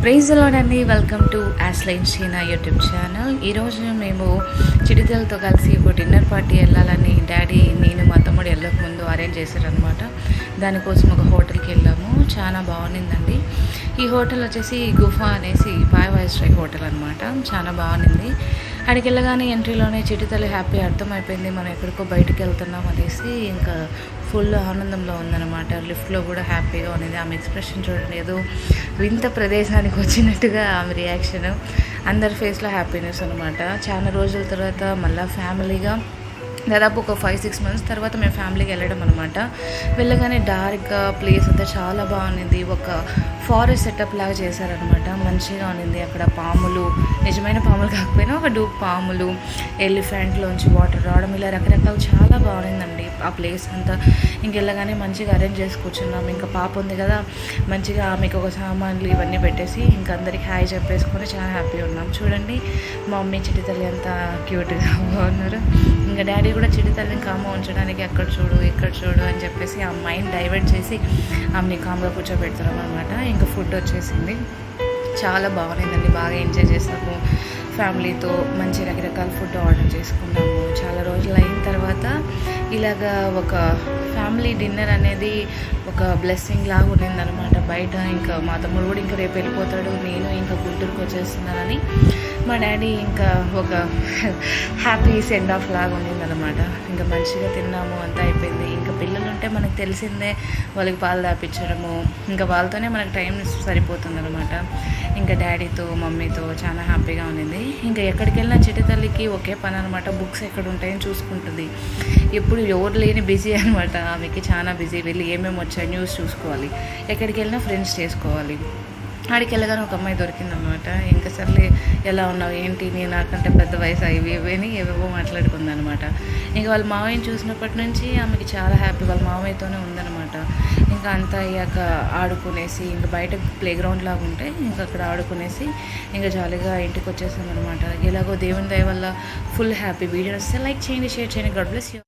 Praise the lord అండి. Welcome to యాస్లైన్ షీనా యూట్యూబ్ ఛానల్. ఈరోజు మేము చిటితలతో కలిసి ఒక డిన్నర్ పార్టీ వెళ్ళాలని డాడీ నేను మా తమ్ముడు వెళ్ళక ముందు అరేంజ్ చేశారనమాట. దానికోసం ఒక హోటల్కి వెళ్ళాము. చాలా బాగుండిందండి. ఈ హోటల్ వచ్చేసి గుఫా అనేసి పాయవాయిస్ట్రై హోటల్ అనమాట. చాలా బాగుంది. అక్కడికి వెళ్ళగానే ఎంట్రీలోనే చిటితల్లి హ్యాపీ అర్థమైపోయింది మనం ఎక్కడికో బయటకు వెళ్తున్నాం అనేసి. ఇంకా ఫుల్ ఆనందంలో ఉందన్నమాట. లిఫ్ట్లో కూడా హ్యాపీగా ఉన్నది. ఆమె ఎక్స్ప్రెషన్ చూడండి, ఏదో వింత ప్రదేశానికి వచ్చినట్టుగా ఆమె రియాక్షన్. అందరి ఫేస్లో హ్యాపీనెస్ అనమాట. చాలా రోజుల తర్వాత మళ్ళీ ఫ్యామిలీగా దాదాపు ఒక 5-6 months తర్వాత మేము ఫ్యామిలీకి వెళ్ళడం అనమాట. వెళ్ళగానే డార్క్గా ప్లేస్ అంతా చాలా బాగుంది. ఒక ఫారెస్ట్ సెటప్ లాగా చేశారనమాట. మంచిగా ఉన్నింది. అక్కడ పాములు, నిజమైన పాములు కాకపోయినా ఒక డూప్ పాములు, ఎలిఫెంట్లోంచి వాటర్ రావడం, ఇలా రకరకాలు చాలా బాగుందండి ఆ ప్లేస్ అంతా. ఇంకెళ్ళగానే మంచిగా అరేంజ్ చేసి కూర్చున్నాం. ఇంకా పాప ఉంది కదా, మంచిగా ఆమెకు ఒక సామాన్లు ఇవన్నీ పెట్టేసి ఇంకా అందరికి హాయ్ చెప్పేసుకొని చాలా హ్యాపీగా ఉన్నాం. చూడండి మా మమ్మీ చిటితల్లి ఎంత క్యూట్గా బాగున్నారు. ఇంకా డాడీ కూడా చిటితల్లిని కామ్గా ఉంచడానికి అక్కడ చూడు ఇక్కడ చూడు అని చెప్పేసి ఆ మైండ్ డైవర్ట్ చేసి ఆమెని కామ్గా కూర్చోబెడతాం అనమాట. ఇంకా ఫుడ్ వచ్చేసింది. చాలా బాగుందండి. బాగా ఎంజాయ్ చేసాము ఫ్యామిలీతో. మంచి రకరకాల ఫుడ్ ఆర్డర్ చేసుకున్నాము. చాలా రోజులు అయిన తర్వాత ఇలాగా ఒక ఫ్యామిలీ డిన్నర్ అనేది ఒక బ్లెస్సింగ్ లాగా ఉన్నిందనమాట బయట. ఇంకా మా తమ్ముడు కూడా ఇంకా రేపు వెళ్ళిపోతాడు, నేను ఇంకా గుంటూరుకు వచ్చేస్తున్నానని మా డాడీ ఇంకా ఒక హ్యాపీ సెండ్ ఆఫ్ లాగా ఉన్నిందనమాట. ఇంకా మంచిగా తిన్నాము, అంతా అయిపోయింది. ఇంకా పిల్లలు ఉంటే మనకు తెలిసిందే, వాళ్ళకి పాలు తాపించడము, ఇంకా వాళ్ళతోనే మనకు టైం సరిపోతుందనమాట. ఇంకా డాడీతో మమ్మీతో చాలా హ్యాపీగా ఉన్నింది. ఇంకా ఎక్కడికి వెళ్ళినా చిటితల్లికి ఒకే పని అనమాట, బుక్స్ ఎక్కడ ఉంటాయని చూసుకుంటుంది. ఎప్పుడు ఎవరు లేని బిజీ అనమాట. ఆమెకి చాలా బిజీ. వెళ్ళి ఏమేమి వచ్చాయి న్యూస్ చూసుకోవాలి, ఎక్కడికి వెళ్ళినా ఫ్రెండ్స్ చేసుకోవాలి. ఆడికి వెళ్ళగానే ఒక అమ్మాయి దొరికిందనమాట. ఇంకా సర్లే ఎలా ఉన్నావు ఏంటి, నేను నాకంటే పెద్ద వయసు ఇవేని ఏవేవో మాట్లాడుకుందనమాట. ఇంకా వాళ్ళ మావయ్యని చూసినప్పటి నుంచి ఆమెకి చాలా హ్యాపీ, వాళ్ళ మావయ్యతోనే ఉందనమాట. ఇంకా అంతా అయ్యాక ఆడుకునేసి ఇంకా బయట ప్లే గ్రౌండ్ లాగా ఉంటే ఇంకా అక్కడ ఆడుకునేసి ఇంకా జాలీగా ఇంటికి వచ్చేసామన్నమాట. ఎలాగో దేవుని దయ వల్ల ఫుల్ హ్యాపీ. వీడియో వస్తే లైక్ చేయండి, షేర్ చేయండి. God bless you.